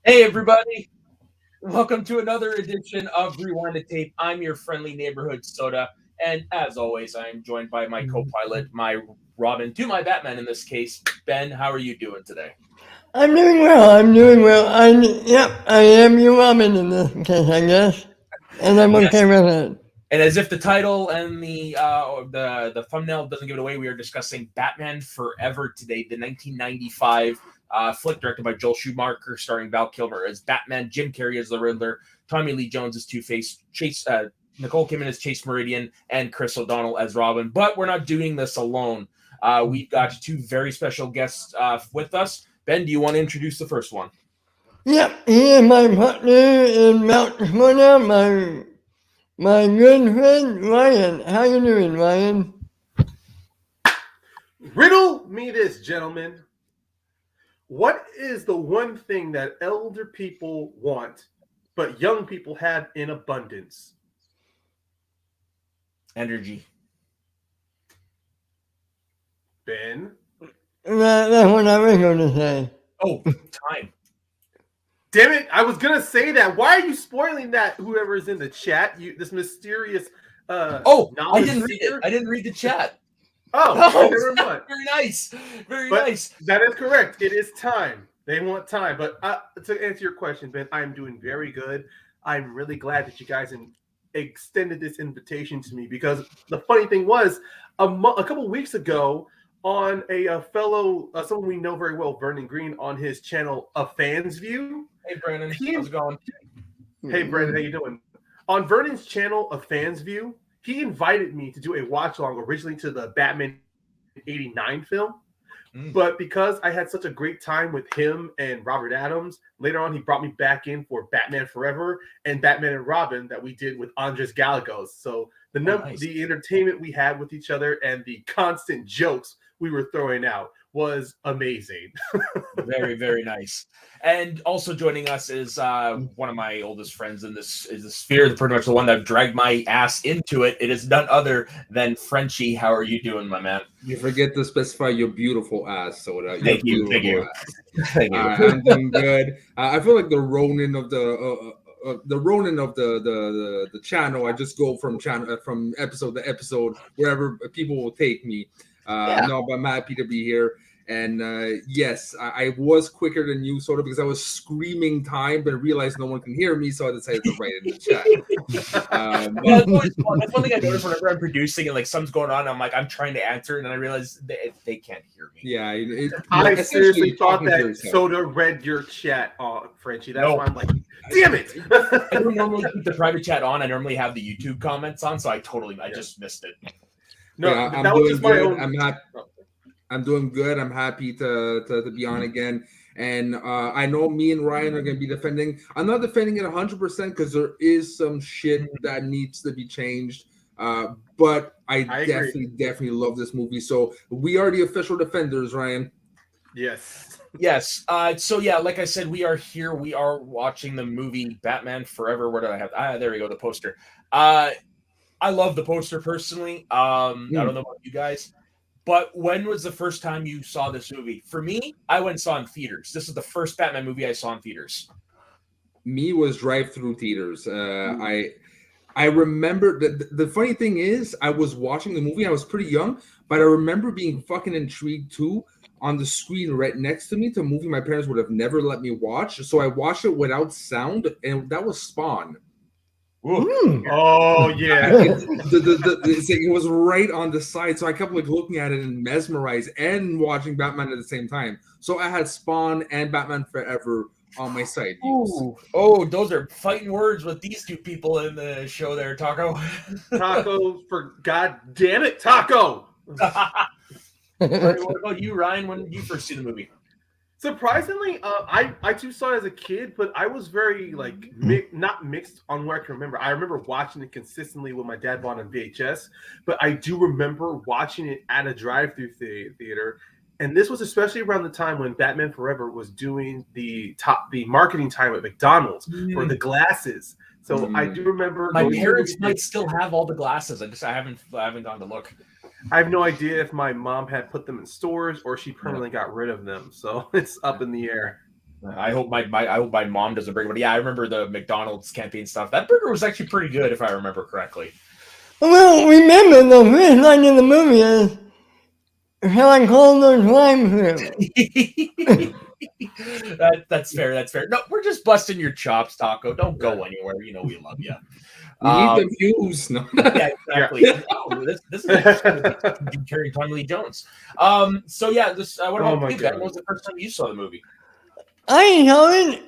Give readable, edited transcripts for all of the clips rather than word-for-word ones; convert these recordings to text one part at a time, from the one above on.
Hey, everybody. Welcome to another edition of Rewind the Tape. I'm your friendly neighborhood soda. And as always, I am joined by my co pilot, my Robin, to my Batman in this case. Ben, how are you doing today? I'm doing well. I'm doing well. I am your Robin in this case, I guess, and I'm Yes. okay with it. And as if the title and the thumbnail doesn't give it away, we are discussing Batman Forever today, the 1995 flick directed by Joel Schumacher, starring Val Kilmer as Batman, Jim Carrey as the Riddler, Tommy Lee Jones as Two-Face, Nicole Kidman as Chase Meridian, and Chris O'Donnell as Robin. But we're not doing this alone. We've got two very special guests with us. Ben, do you want to introduce the first one? Yep, he is my partner in Mount Florida, my good friend Ryan. How you doing, Ryan? Riddle me this, gentlemen. What is the one thing that elder people want, but young people have in abundance? Energy. Ben? That's what I was going to say. Oh, time. Damn it, I was going to say that. Why are you spoiling that, whoever is in the chat? This mysterious I didn't read it. I didn't read the chat. Never mind. Very nice. Very But nice. that is correct. It is time. They want time. But to answer your question, Ben, I'm doing very good. I'm really glad that you guys extended this invitation to me, because the funny thing was, a couple weeks ago, on a fellow, someone we know very well, Vernon Green, on his channel, A Fan's View. Hey, Brandon. How's it going? Hey, Brandon, how you doing? On Vernon's channel, A Fan's View, he invited me to do a watch-along originally to the Batman 89 film. But because I had such a great time with him and Robert Adams, later on he brought me back in for Batman Forever and Batman and Robin that we did with Andres Gallegos. So the entertainment we had with each other and the constant jokes we were throwing out was amazing. Very, very nice. And also joining us is one of my oldest friends in this sphere, pretty much the one that dragged my ass into it. It is none other than Frenchie. How are you doing, my man? You forget to specify your beautiful ass, Soda. Thank you. Thank you. I'm doing good. I feel like the Ronin of the channel. I just go from episode to episode wherever people will take me. No, but I'm happy to be here. And yes, I was quicker than you, sort of, because I was screaming time, but I realized no one can hear me, so I decided to write it in the chat. That's one thing I notice whenever I'm producing and like something's going on. I'm like, I'm trying to answer, and then I realize they can't hear me. Yeah, I seriously thought that Soda read your chat, Frenchie. That's why I'm like, damn it! I don't normally keep the private chat on. I normally have the YouTube comments on, so I just missed it. No, yeah, that was just my own. I'm doing good. I'm happy to be on again. And I know me and Ryan are going to be defending. I'm not defending it 100% because there is some shit that needs to be changed. But I definitely love this movie. So we are the official defenders, Ryan. Yes. Yes. So yeah, like I said, we are here. We are watching the movie Batman Forever. Where do I have? There we go. The poster. I love the poster personally. I don't know about you guys. But when was the first time you saw this movie? For me, I went and saw it in theaters. This is the first Batman movie I saw in theaters. Me was drive-through theaters. I remember the funny thing is, I was watching the movie. I was pretty young, but I remember being fucking intrigued too. On the screen right next to me, to a movie my parents would have never let me watch. So I watched it without sound, and that was Spawn. Oh yeah, it was right on the side, so I kept like looking at it and mesmerized, and watching Batman at the same time. So I had Spawn and Batman Forever on my side. Oh, those are fighting words with these two people in the show there, Taco. Taco, for God damn it, Taco. What about you, Ryan? When did you first see the movie? Surprisingly, I too saw it as a kid, but I was very not mixed on what I can remember. I remember watching it consistently when my dad bought it on VHS, but I do remember watching it at a drive-through theater. And this was especially around the time when Batman Forever was doing the marketing time at McDonald's for the glasses. So I do remember my parents might still have all the glasses. I haven't gone to look. I have no idea if my mom had put them in stores or she permanently got rid of them. So it's up in the air. I hope my mom doesn't bring it. But yeah, I remember the McDonald's campaign stuff. That burger was actually pretty good, if I remember correctly. Well, remember the first line in the movie is, "Shall I call the drive-thru?" That's fair. That's fair. No, we're just busting your chops, Taco. Don't go anywhere. You know we love you. We need the views. No. Yeah, exactly. Oh, this is carrying Tommy Lee Jones. So yeah, this. What about you, Ben? When was the first time you saw the movie? I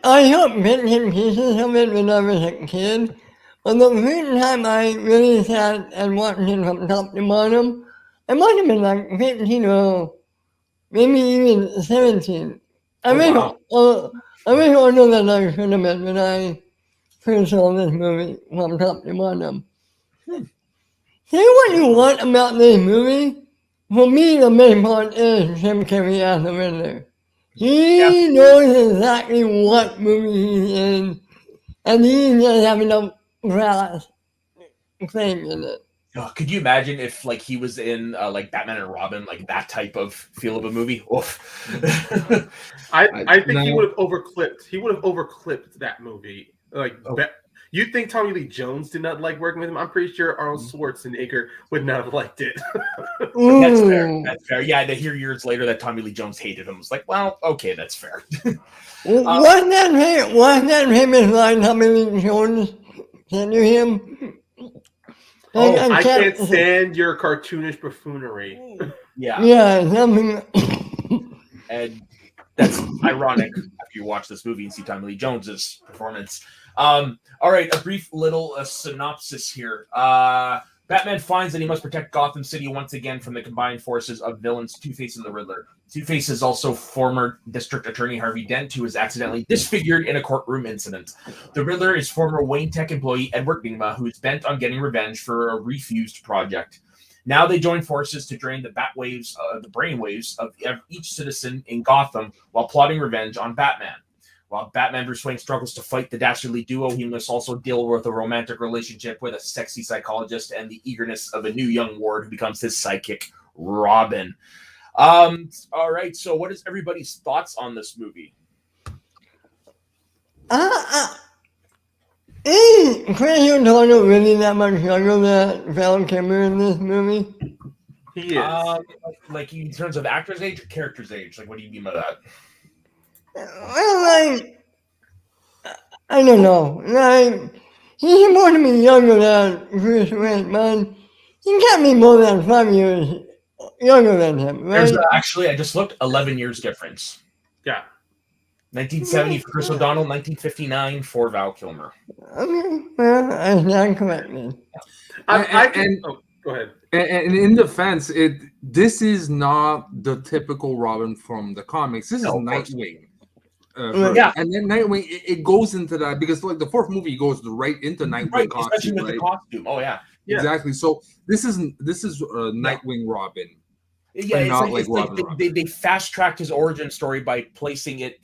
saw bits and pieces of it when I was a kid. But the first time I really sat and watched it from top to bottom, I might have been like 15 or maybe even 17. I wish I know that I should have been when I first saw this movie from top to bottom. Say what you want about this movie. For me, the main part is Jim Carrey as the Riddler. He knows exactly what movie he's in, and he doesn't have enough grass claim in it. Could you imagine if like he was in like Batman and Robin, like that type of feel of a movie? Oof. I think he would have overclipped. He would have overclipped that movie. Like, you think Tommy Lee Jones did not like working with him? I'm pretty sure Arnold Schwarzenegger would not have liked it. That's fair. That's fair. Yeah, to hear years later that Tommy Lee Jones hated him was like, well, okay, that's fair. Wasn't that famous line, Tommy Lee Jones? Can you hear him? I can't stand your cartoonish buffoonery. Yeah, something. And that's ironic after you watch this movie and see Tommy Lee Jones's performance. All right, a brief little synopsis here. Batman finds that he must protect Gotham City once again from the combined forces of villains Two-Face and the Riddler. Two-Face is also former District Attorney Harvey Dent, who was accidentally disfigured in a courtroom incident. The Riddler is former Wayne Tech employee Edward Nygma, who is bent on getting revenge for a refused project. Now they join forces to drain the the brainwaves of each citizen in Gotham while plotting revenge on Batman. While Batman Bruce Wayne struggles to fight the dastardly duo, he must also deal with a romantic relationship with a sexy psychologist and the eagerness of a new young ward who becomes his sidekick, Robin. All right, so what is everybody's thoughts on this movie? Is Chris O'Donnell really that much younger than Val Kilmer in this movie? He is. Like in terms of actor's age or character's age? Like, what do you mean by that? Well, like, I don't know. Like, he's supposed to be younger than Bruce Wayne, man. He can't be more than 5 years younger than him, right? There's actually, I just looked, 11 years difference. Yeah. 1970 for Chris O'Donnell, 1959 for Val Kilmer. Okay, well, I stand corrected. Go ahead. And in defense, this is not the typical Robin from the comics. This is Nightwing. And then Nightwing, it goes into that because like the fourth movie goes right into Nightwing costume, especially with the costume. Oh yeah, exactly. So this is Nightwing Robin. Yeah, it's like they fast tracked his origin story by placing it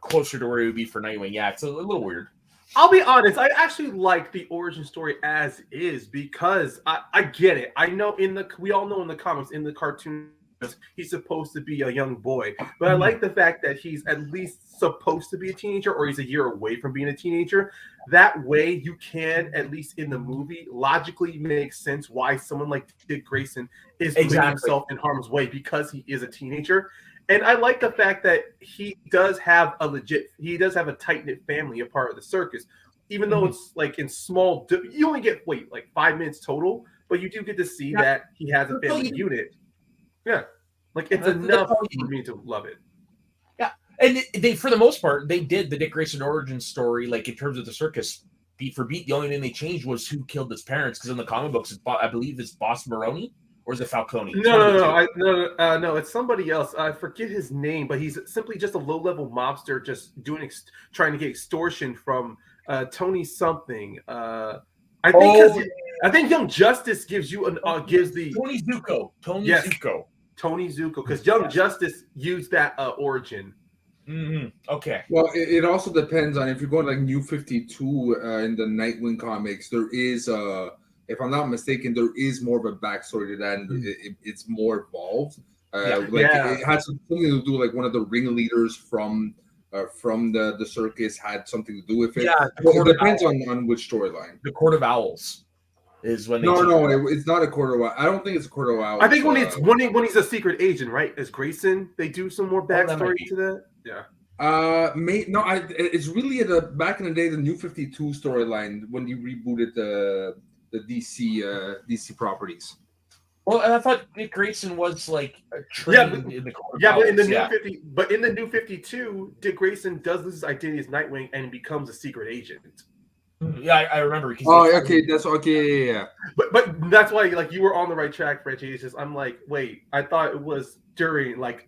closer to where it would be for Nightwing. Yeah, it's a little weird. I'll be honest, I actually like the origin story as is because I get it. I know we all know in the comics, in the cartoon, he's supposed to be a young boy, but I like the fact that he's at least supposed to be a teenager, or he's a year away from being a teenager. That way, you can, at least in the movie, logically make sense why someone like Dick Grayson is putting himself in harm's way because he is a teenager. And I like the fact that he does have a tight-knit family, a part of the circus, even though it's like in small, you only get, like 5 minutes total, but you do get to see that he has a family unit. Yeah. Like it's enough for me to love it. Yeah. And they, for the most part, they did the Dick Grayson origin story, like in terms of the circus, beat for beat. The only thing they changed was who killed his parents, because in the comic books, I believe it's Boss Maroni. Or is it Falcone? No, it's somebody else. I forget his name, but he's simply just a low-level mobster, just trying to get extortion from Tony something. I think Young Justice gives the Tony Zuko. Tony Zuko, because Young Justice used that origin. Mm-hmm. Okay. Well, it also depends on if you're going like New 52 in the Nightwing comics. There is if I'm not mistaken, there is more of a backstory to that, and it's more involved. It has something to do like one of the ringleaders from from the circus had something to do with it. Yeah, Well, it depends on which storyline. The Court of Owls is when they. It's not a Court of Owls. I don't think it's a Court of Owls. I think when he's a secret agent, right? As Grayson, they do some more backstory to that. Yeah. It's really back in the day, the New 52 storyline when you rebooted the DC properties. Well, and I thought Dick Grayson was like trained in the Court of Owls. But in the New 52, Dick Grayson does lose his identity as Nightwing and becomes a secret agent. Yeah, I remember. Yeah. But that's why, like, you were on the right track, Frenchie. It's just I'm like, wait, I thought it was during, like,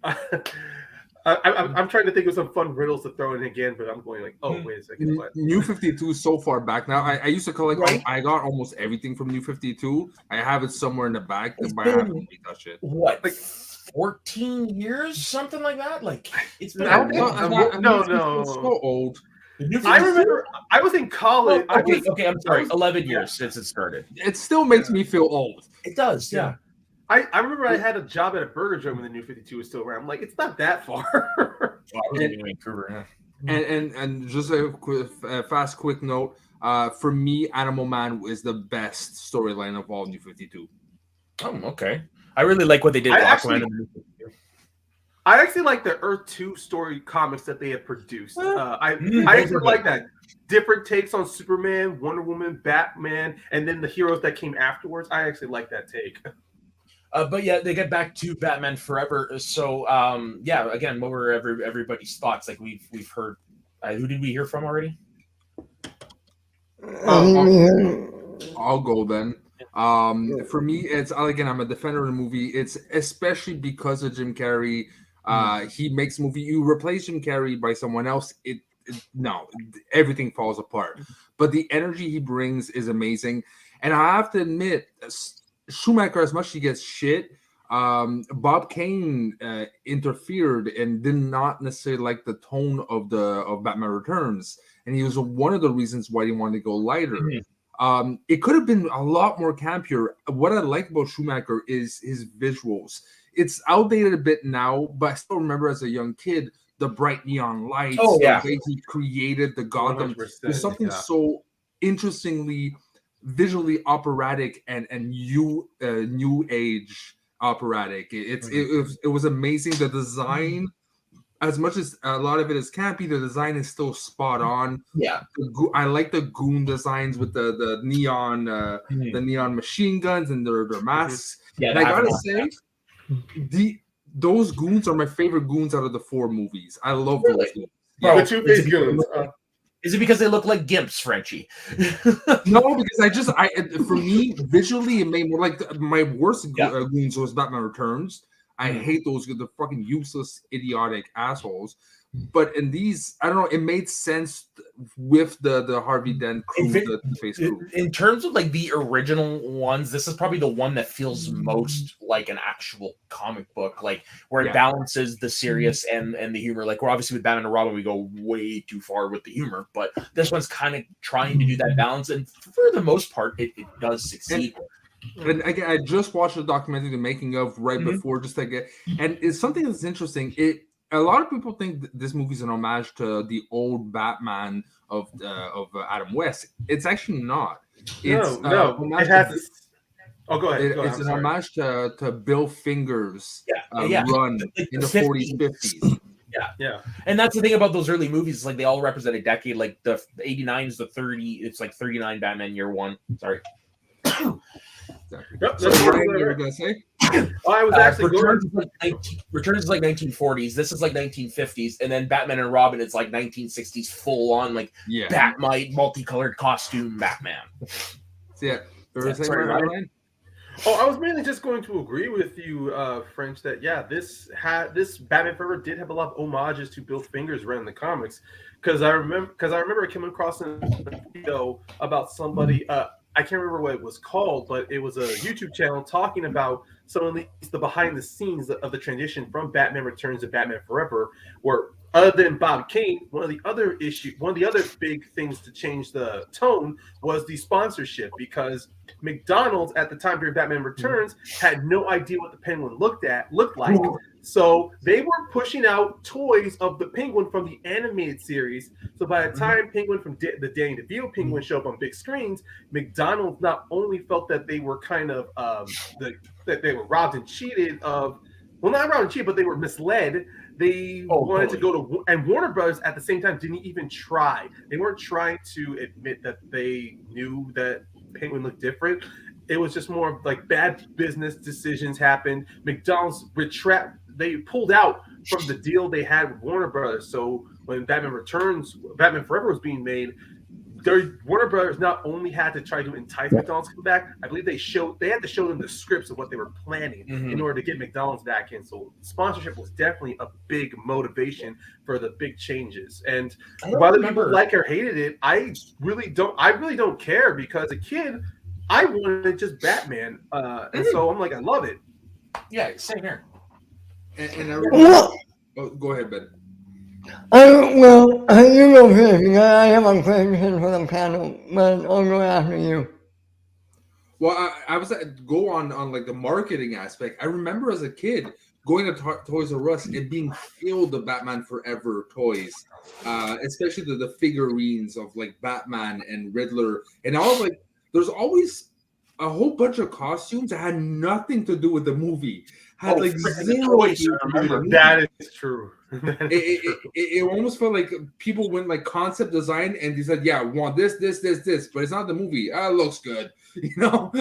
I'm trying to think of some fun riddles to throw in again, but I'm going like, oh, wait a second. What? New 52 is so far back now. I used to collect. Right? I got almost everything from New 52. I have it somewhere in the back. I haven't touched it. What? Like 14 years, something like that. Like it's been no. It's so old. I remember I was in college. Okay, I'm sorry. 11 years since it started. It still makes me feel old. It does, yeah. I remember I had a job at a burger joint when the New 52 was still around. I'm like, it's not that far. In Vancouver, yeah. And just a quick note. For me, Animal Man is the best storyline of all New 52. Oh, okay. I really like what they did with Aquaman. I actually like the Earth 2 story comics that they have produced. I actually like that. Different takes on Superman, Wonder Woman, Batman, and then the heroes that came afterwards. I actually like that take. But yeah, they get back to Batman Forever. So again, what were everybody's thoughts? Like we've heard. Who did we hear from already? I'll go then. For me, it's again, I'm a defender of the movie. It's especially because of Jim Carrey. He makes movie. You replace Jim Carrey by someone else, everything falls apart. But the energy he brings is amazing, and I have to admit, Schumacher, as much as he gets shit, Bob Kane interfered and did not necessarily like the tone of Batman Returns, and he was one of the reasons why he wanted to go lighter. Mm-hmm. It could have been a lot more campier. What I like about Schumacher is his visuals. It's outdated a bit now, but I still remember as a young kid the bright neon lights. The way he created the Gotham. There's something so interestingly visually operatic and new age operatic. It was amazing. The design, as much as a lot of it is campy, the design is still spot on. Yeah, I like the goon designs with the neon the neon machine guns and their masks. Yeah, and I gotta say, those goons are my favorite goons out of the 4 movies. I love those goons. The Two-Face goons. Is it because they look like gimps, Frenchie? No, because for me, visually, it made more like my worst goons was Batman Returns. I hate those, the fucking useless, idiotic assholes. But in these, I don't know, it made sense with the Harvey Dent crew, the Face crew. In terms of like the original ones, this is probably the one that feels most like an actual comic book, like where it balances the serious and the humor. Like we're obviously with Batman and Robin, we go way too far with the humor, but this one's kind of trying to do that balance, and for the most part, it does succeed. And again, I just watched the documentary, the making of, right before, just like and it's something that's interesting. A lot of people think this movie's an homage to the old Batman of Adam West. It's actually not. It's it has. Go ahead. It's an homage to Bill Finger's run in the 40s, 50s. Yeah. And that's the thing about those early movies. Like they all represent a decade. Like the 89 is the 30. It's like 39 Batman year 1. Sorry. Exactly. Yep, so what you were gonna say? I was actually Returns is like 1940s. This is like 1950s, and then Batman and Robin is like 1960s, full on like Batmite, multicolored costume Batman. Ryan? I was mainly just going to agree with you, French, that this Batman Forever did have a lot of homages to Bill Finger's run in the comics, because I remember coming across a video about somebody. I can't remember what it was called, but it was a YouTube channel talking about some of the behind the scenes of the transition from Batman Returns to Batman Forever, where other than Bob Kane, one of the other big things to change the tone was the sponsorship, because McDonald's at the time during Batman Returns had no idea what the Penguin looked like. So they were pushing out toys of the Penguin from the animated series. So by the time Penguin from the Danny DeVito Penguin showed up on big screens, McDonald's not only felt that they were kind of that they were robbed and cheated of, well, not robbed and cheated, but they were misled. They wanted to go to, and Warner Brothers at the same time didn't even try. They weren't trying to admit that they knew that Penguin looked different. It was just more like bad business decisions happened. McDonald's they pulled out from the deal they had with Warner Brothers. So when Batman Forever was being made, Warner Brothers not only had to try to entice McDonald's to come back, I believe they had to show them the scripts of what they were planning in order to get McDonald's back in. So sponsorship was definitely a big motivation for the big changes. And whether people like or hated it, I really don't care, because as a kid, I wanted just Batman. And so I'm like, I love it. Yeah, same here. And I remember, go ahead, Ben. You go first, because I have a question for the panel, but I'll go after you. Well, I was go on like the marketing aspect. I remember as a kid going to Toys R Us and being filled with Batman Forever toys, especially the figurines of like Batman and Riddler, and I was like, there's always a whole bunch of costumes that had nothing to do with the movie. Had like zero. That is true. It almost felt like people went like concept design and they said, "Yeah, I want this, but it's not the movie. It looks good,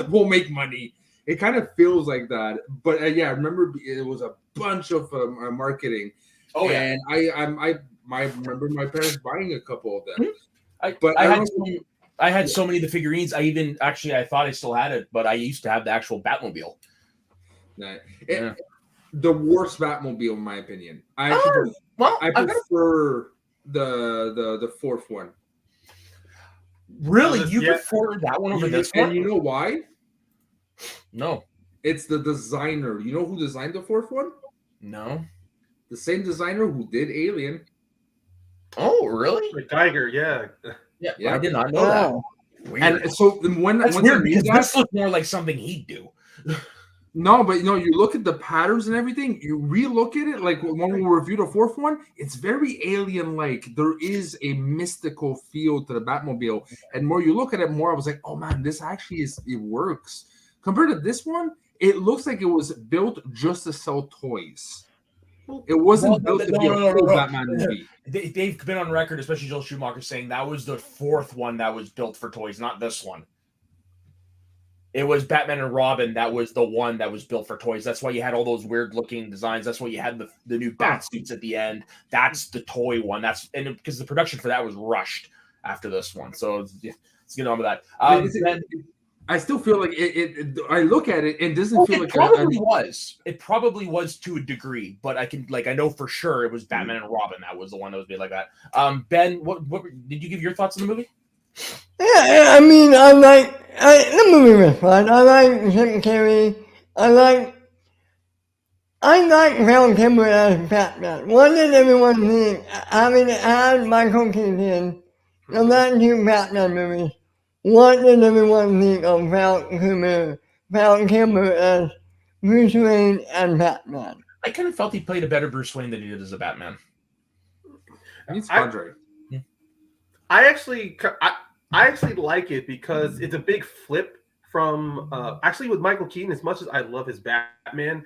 we'll make money." It kind of feels like that. But yeah, I remember it was a bunch of marketing. Oh yeah, and I remember my parents buying a couple of them. I had so many of the figurines. I thought I still had it, but I used to have the actual Batmobile. The worst Batmobile, in my opinion. I prefer the fourth one. Really, you prefer that one over this one? And you know why? No, it's the designer. You know who designed the fourth one? No, the same designer who did Alien. Oh, really? Geiger, yeah. I did not know that. Weird. And so that's weird, because this looks more like something he'd do. No, but you look at the patterns and everything, you re-look at it, like when we reviewed the fourth one, it's very alien-like. There is a mystical feel to the Batmobile. And more you look at it, more I was like, oh man, this actually it works. Compared to this one, it looks like it was built just to sell toys. It wasn't built to be a full Batman movie. They've been on record, especially Joel Schumacher, saying that was the fourth one that was built for toys, not this one. It was Batman and Robin that was the one that was built for toys. That's why you had all those weird looking designs. That's why you had the new bat suits at the end. That's the toy one. Because the production for that was rushed after this one. So let's get on with that. I still feel like I look at it and it doesn't feel like it probably was to a degree, but I know for sure it was Batman and Robin that was the one that was made like that. Ben, what did you give your thoughts on the movie? Yeah, I mean, the movie was fun. I like Jim Carrey. I like Val Kilmer as Batman. What did everyone think? Having had Michael Keaton, the last two Batman movies, what did everyone think of Val Kilmer as Bruce Wayne and Batman? I kind of felt he played a better Bruce Wayne than he did as a Batman. He's Andre. I actually like it because it's a big flip from actually with Michael Keaton. As much as I love his Batman,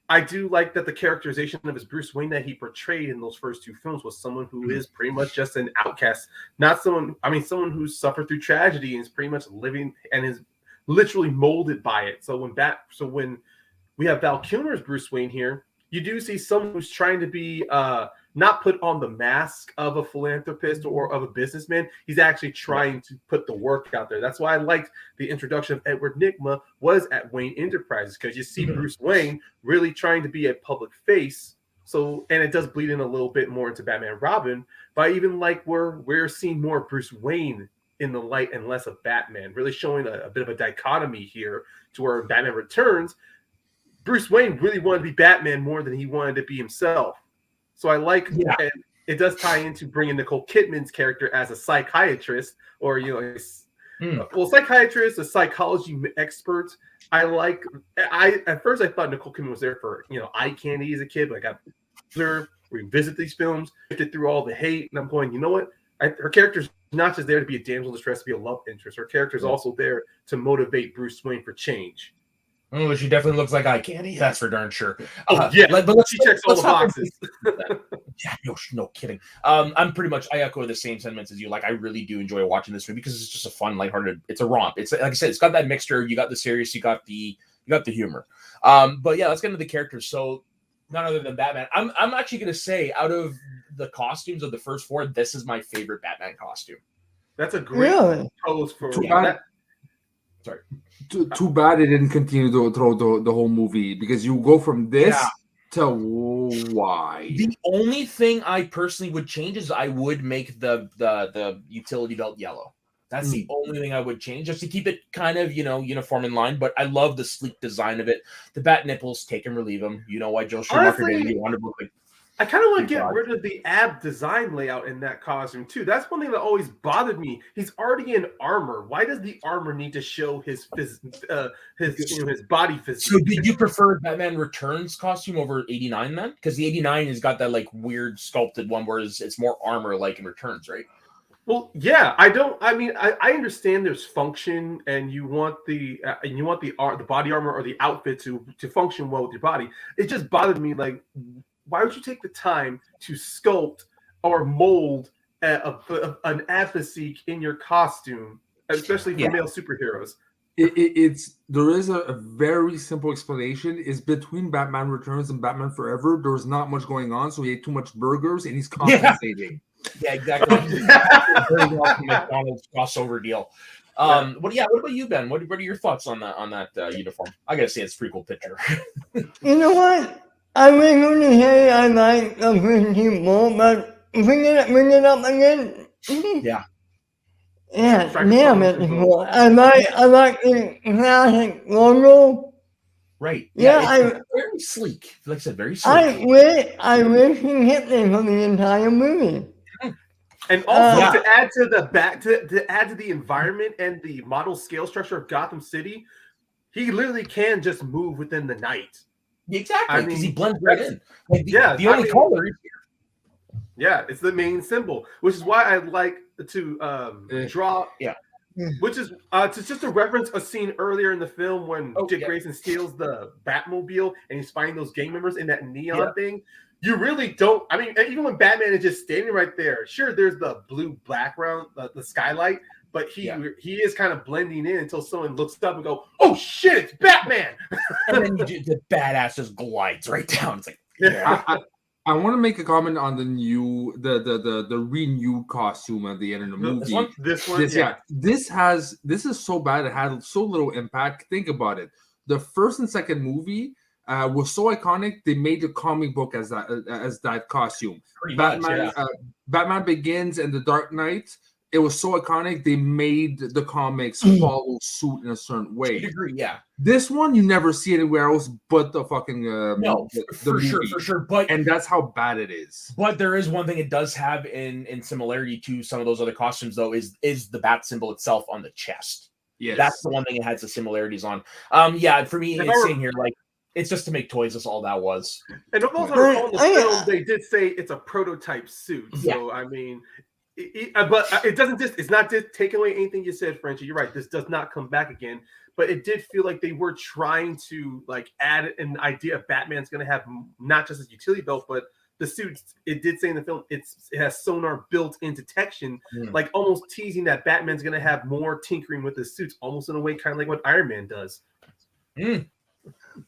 I do like that the characterization of his Bruce Wayne that he portrayed in those first two films was someone who is pretty much just an outcast, not someone who's suffered through tragedy and is pretty much living and is literally molded by it. So when we have Val Kilmer's Bruce Wayne here, you do see someone who's trying to be not put on the mask of a philanthropist or of a businessman. He's actually trying to put the work out there. That's why I liked the introduction of Edward Nygma was at Wayne Enterprises, because you see Bruce Wayne really trying to be a public face. So, and it does bleed in a little bit more into Batman and Robin, but I even like where we're seeing more Bruce Wayne in the light and less of Batman, really showing a bit of a dichotomy here to where Batman Returns, Bruce Wayne really wanted to be Batman more than he wanted to be himself. So I like, and it does tie into bringing Nicole Kidman's character as a psychiatrist, or Well, psychiatrist, a psychology expert. At first I thought Nicole Kidman was there for eye candy as a kid, but I got her revisit these films, sifted through all the hate, and I'm going, you know what? Her character's not just there to be a damsel in distress, to be a love interest. Her character's also there to motivate Bruce Wayne for change. Oh, she definitely looks like eye candy. That's for darn sure. But she checks all the boxes. Yeah, no kidding. I echo the same sentiments as you. Like, I really do enjoy watching this movie because it's just a fun, lighthearted. It's a romp. It's like I said, it's got that mixture. You got the serious, you got the humor. But yeah, let's get into the characters. So, none other than Batman. I'm actually gonna say, out of the costumes of the first four, this is my favorite Batman costume. That's a great pose for. Sorry. Too bad it didn't continue to throw the whole movie, because you go from this to why. The only thing I personally would change is I would make the utility belt yellow. That's the only thing I would change, just to keep it kind of uniform in line. But I love the sleek design of it. The bat nipples, take and relieve them. You know why Joe Schumacher didn't want to look like. I kind of want to get rid of the ab design layout in that costume too. That's one thing that always bothered me. He's already in armor. Why does the armor need to show his body physique? So, did you prefer Batman Returns costume over 89 then? Because the 89 has got that like weird sculpted one, whereas it's more armor like in Returns, right? Well, yeah. I understand there's function, and you want the body armor or the outfit to function well with your body. It just bothered me, like, why would you take the time to sculpt or mold an ab physique in your costume, especially for male superheroes? There is a very simple explanation. Is between Batman Returns and Batman Forever, there was not much going on, so he ate too much burgers and he's compensating. Yeah, exactly. Very well, McDonald's crossover deal. What about you, Ben? What are your thoughts on that uniform? I gotta say, it's a pretty cool picture. You know what? I was going to say I like the Christian more, but bring it up again. Yeah. Yeah, damn it. I like the classic logo. Right. Yeah, it's very sleek. Like I said, very sleek. I wish he hit me for the entire movie. And also to add to the environment and the model scale structure of Gotham City, he literally can just move within the night. Exactly, because he blends right in. Like the only color is here. Yeah, it's the main symbol, which is why I like to draw. Yeah, which is to just to reference a scene earlier in the film when Dick Grayson steals the Batmobile and he's finding those gang members in that neon thing. You really don't. I mean, even when Batman is just standing right there, sure, there's the blue background, the skylight, but he is kind of blending in until someone looks up and go, "Oh shit, it's Batman!" And then the badass just glides right down. It's like, I want to make a comment on the renewed costume at the end of the movie. This one, this is so bad. It had so little impact. Think about it. The first and second movie was so iconic. They made the comic book as that costume. Batman Begins and The Dark Knight. It was so iconic. They made the comics follow suit in a certain way. To a degree, yeah. This one you never see anywhere else but the fucking for sure. And that's how bad it is. But there is one thing it does have in similarity to some of those other costumes, though, is the bat symbol itself on the chest. Yes, that's the one thing it has the similarities on. For me, it's saying here like it's just to make toys. That's all that was. And also on the film, they did say it's a prototype suit. So I mean. But it doesn't it's not just taking away anything you said, Frenchie. You're right. This does not come back again. But it did feel like they were trying to add an idea of Batman's going to have not just his utility belt, but the suits. It did say in the film it has sonar built-in detection, like almost teasing that Batman's going to have more tinkering with his suits, almost in a way kind of like what Iron Man does. But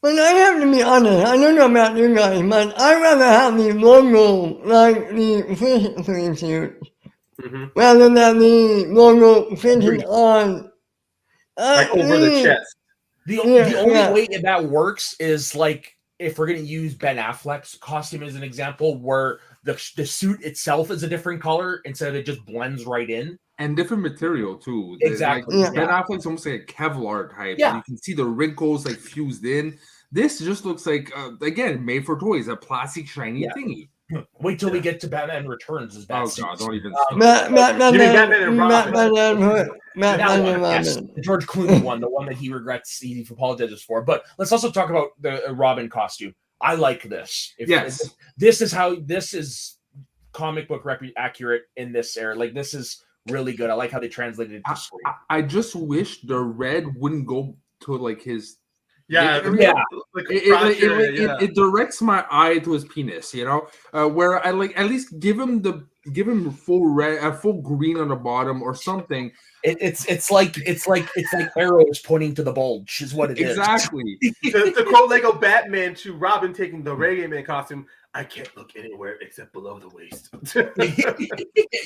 I have to be honest. I don't know about you guys, but I'd rather have the logo like the efficiency suit. Rather than the logo printed on over the chest. The only way that works is like if we're going to use Ben Affleck's costume as an example, where the suit itself is a different color instead of it just blends right in. And different material too. Exactly. Ben Affleck's almost like a Kevlar type. Yeah. You can see the wrinkles fused in. This just looks like again made for toys, a plastic shiny thingy. Wait till we get to Batman Returns as Oh Batman. God, don't even. The George Clooney one, the one that he regrets, he apologizes for. But let's also talk about the Robin costume. I like this. This is comic book accurate in this era. Like, this is really good. I like how they translated it to screen. I just wish the red wouldn't go to like his. It directs my eye to his penis, you know. Where I like at least give him full red, full green on the bottom or something. It's like arrows pointing to the bulge is what it is. Exactly. To quote Lego Batman to Robin taking the Reggae Man costume, I can't look anywhere except below the waist.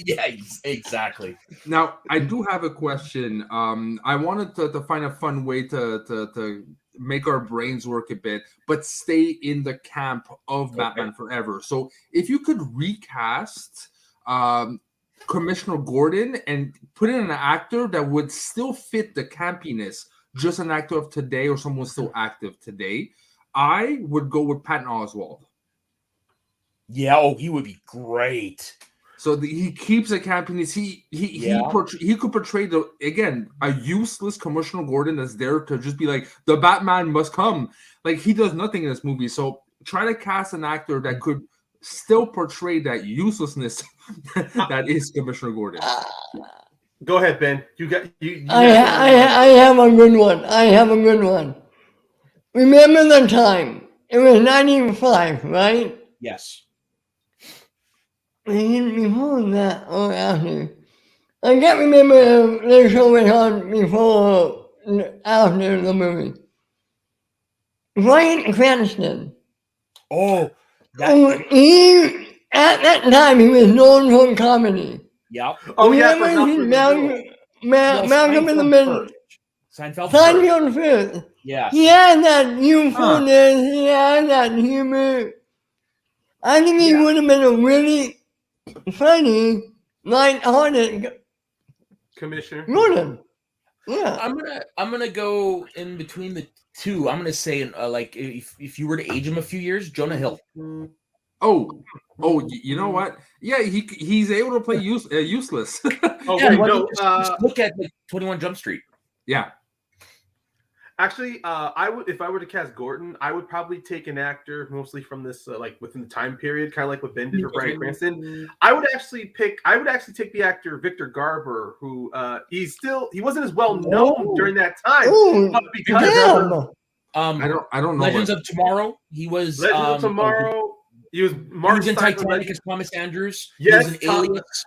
Yeah, exactly. Now I do have a question. I wanted to find a fun way to make our brains work a bit, but stay in the camp of Batman Forever. So if you could recast Commissioner Gordon and put in an actor that would still fit the campiness, just an actor of today or someone still active today, I would go with Patton Oswalt. Yeah, he would be great. So he keeps the campiness. He could portray a useless Commissioner Gordon that's there to just be like, the Batman must come. Like, he does nothing in this movie. So try to cast an actor that could still portray that uselessness that is Commissioner Gordon. Go ahead, Ben. I have a good one. Remember the time? It was 1905, right? Yes. Before that or after? I can't remember if the show was on before or after the movie. Bryan Cranston. Oh, at that time he was known for comedy. Yeah. Oh, yeah. Malcolm in the Middle. Seinfeld first. Yeah. He had that youthfulness. He had that humor. I think he would have been a really funny, light-hearted Commissioner Gordon. Yeah. I'm gonna go in between the two. I'm gonna say like if you were to age him a few years, Jonah Hill. Oh, you know what? Yeah, he's able to play useless. Just look at 21 Jump Street. Yeah. Actually, I would, if I were to cast Gordon, I would probably take an actor mostly from this, like within the time period, kind of like what Ben did for Bryan Cranston. I would actually take the actor Victor Garber, who he wasn't as well known during that time, but because I don't know. Legends of Tomorrow. He was Legends of Tomorrow. He was in Titanic as Thomas Andrews. Yes, he was in Alias.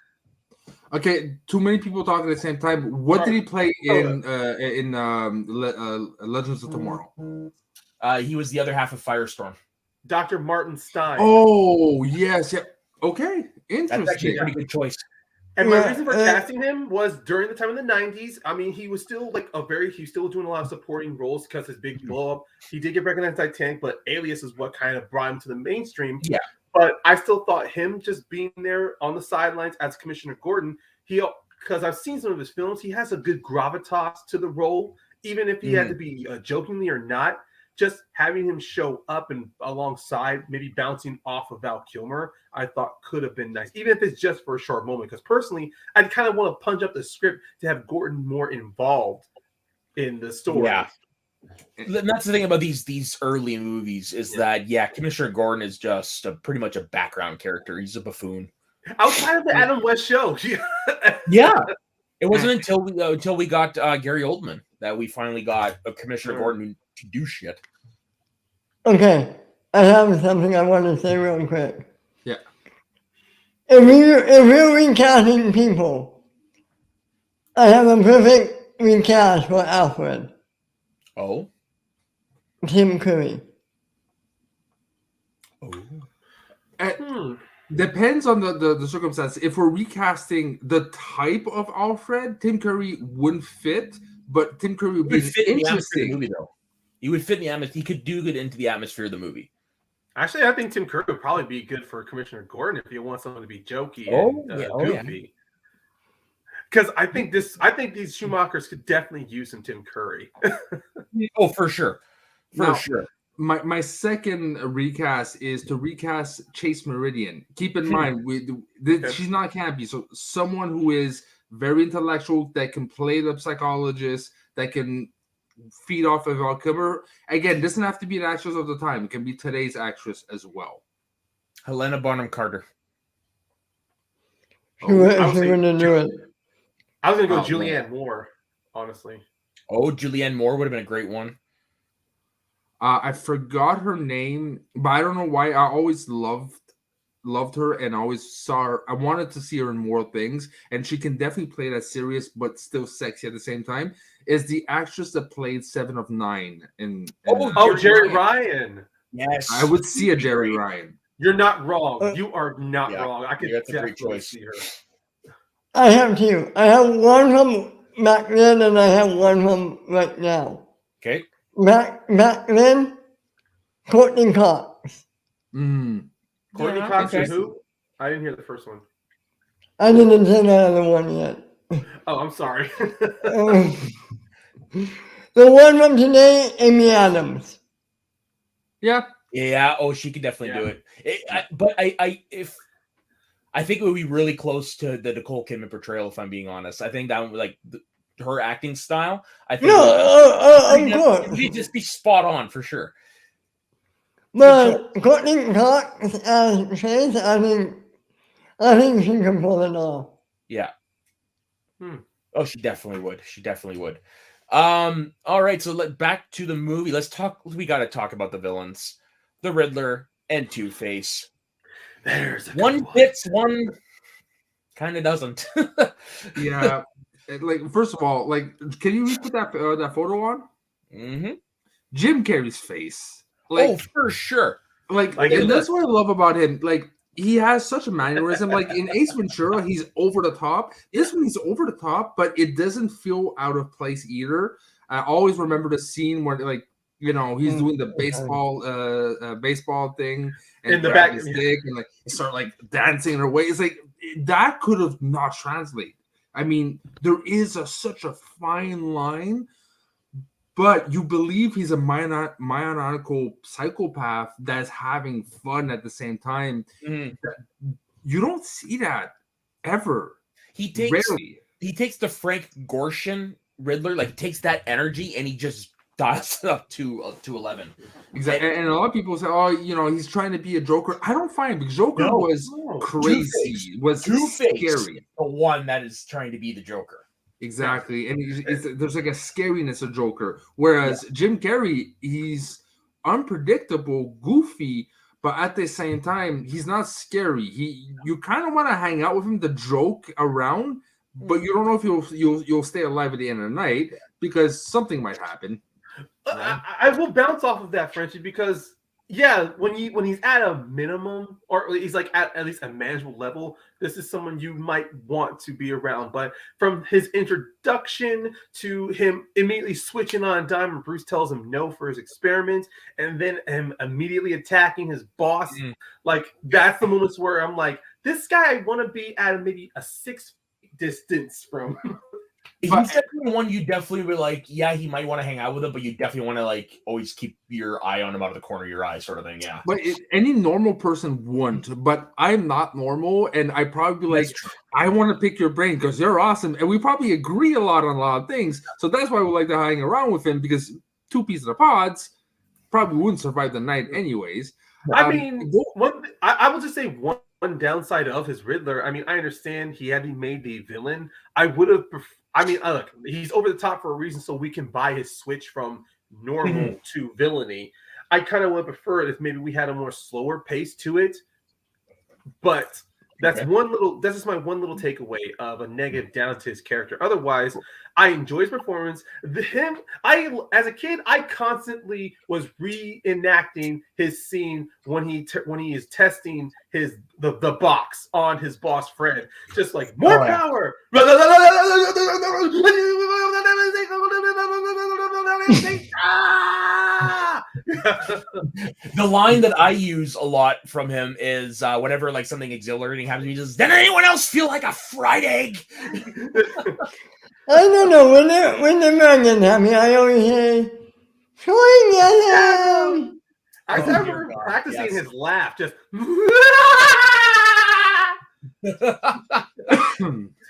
Okay, too many people talking at the same time. What did he play in Legends of Tomorrow? He was the other half of Firestorm. Dr. Martin Stein. Oh, yes. Yeah. Okay, interesting. That's actually a pretty good choice. And my reason for casting him was during the time in the 90s. I mean, he was still he's still doing a lot of supporting roles because his big blow up. He did get recognized in Titanic, but Alias is what kind of brought him to the mainstream. Yeah. But I still thought him just being there on the sidelines as Commissioner Gordon, because I've seen some of his films, he has a good gravitas to the role, even if he had to be jokingly or not. Just having him show up and alongside, maybe bouncing off of Val Kilmer, I thought could have been nice, even if it's just for a short moment. Because personally, I'd kind of want to punch up the script to have Gordon more involved in the story. Yeah. That's the thing about these early movies is that Commissioner Gordon is just pretty much a background character. He's a buffoon outside of the Adam West show. Yeah, it wasn't until we got Gary Oldman that we finally got a Commissioner Gordon to do shit. Okay, I have something I want to say real quick. Yeah, if you're recasting people, I have a perfect recast for Alfred. Oh, Tim Curry. Depends on the circumstance. If we're recasting the type of Alfred, Tim Curry wouldn't fit, but Tim Curry would be interesting. In the movie, though. He would fit in the atmosphere. He could do good into the atmosphere of the movie. Actually, I think Tim Curry would probably be good for Commissioner Gordon if you want someone to be jokey and goofy. Because I think these Schumachers could definitely use some Tim Curry. Oh, for sure. For sure. My second recast is to recast Chase Meridian. Keep in mind, she's not campy, so someone who is very intellectual, that can play the psychologist, that can feed off of Val Kilmer. Again, doesn't have to be an actress of the time; it can be today's actress as well. Helena Bonham Carter. She wouldn't do it. I was gonna go Julianne Moore, honestly. Oh, Julianne Moore would have been a great one. I forgot her name, but I don't know why. I always loved her and always saw her. I wanted to see her in more things, and she can definitely play that serious but still sexy at the same time. Is the actress that played 7 of 9 in Jerry Ryan. Yes, I would see a Jerry Ryan. You're not wrong. You are not wrong. I could definitely see her. I have two. I have one from back then, and I have one from right now. Okay. Back then, Courtney Cox. Courtney Cox and who? I didn't hear the first one. I didn't say the other one yet. Oh, I'm sorry. The one from today, Amy Adams. Yeah. Yeah. Oh, she could definitely do it. I think it would be really close to the Nicole Kidman portrayal, if I'm being honest. I think that would, like, her acting style. I think she'd just be spot on for sure. But Courtney Cox as Chase, I think she can pull it off. Yeah. Oh, she definitely would. All right, so back to the movie. We got to talk about the villains. The Riddler and Two-Face. There's one fits, one kind of doesn't. Yeah. Like, first of all, like, can you put that photo on? Mm-hmm. Jim Carrey's face. Like, for sure. Like and that's what I love about him. Like, he has such a mannerism. Like in Ace Ventura, he's over the top. This one, he's over the top, but it doesn't feel out of place either. I always remember the scene where, like, you know, he's doing the baseball thing and in the back stick and like start like dancing in her way. It's like that could have not translated. I mean, there is such a fine line, but you believe he's a maniacal psychopath that's having fun at the same time. You don't see that ever. He takes the Frank Gorshin Riddler, like, takes that energy and he just dials it up to 11. Exactly. And a lot of people say, oh, you know, he's trying to be a Joker. I don't find it, because Joker was crazy, was scary. The one that is trying to be the Joker. Exactly. And there's like a scariness of Joker. Whereas Jim Carrey, he's unpredictable, goofy, but at the same time, he's not scary. You kind of want to hang out with him, the joke around, but you don't know if you'll stay alive at the end of the night, because something might happen. I will bounce off of that, Frenchie, because when he's at a minimum, or he's like at least a manageable level, this is someone you might want to be around. But from his introduction to him immediately switching on a dime, and Bruce tells him no for his experiment, and then him immediately attacking his boss, like, that's the moments where I'm like, this guy I want to be at maybe a 6 feet distance from. He's definitely one you definitely were like, yeah, he might want to hang out with him, but you definitely want to, like, always keep your eye on him out of the corner of your eye, sort of thing. Yeah. But any normal person wouldn't. But I'm not normal, and I probably be like, I want to pick your brain because you're awesome, and we probably agree a lot on a lot of things. So that's why we like to hang around with him, because 2 pieces of pods probably wouldn't survive the night anyways. I mean, I will just say one downside of his Riddler. I mean, I understand he had to be made the villain. I would have preferred. I mean, look, he's over the top for a reason, so we can buy his switch from normal to villainy. I kind of would prefer it if maybe we had a more slower pace to it. But that's just my one little takeaway of a negative down to his character. Otherwise, I enjoy his performance. As a kid, I constantly was reenacting his scene when he is testing the box on his boss Fred, just like more power. The line that I use a lot from him is whenever, like, something exhilarating happens, he says, "Did anyone else feel like a fried egg?" I don't know. When the Meridian happy, I always say, "Swing yellow." I Oh, dear remember God, practicing yes. his laugh, just.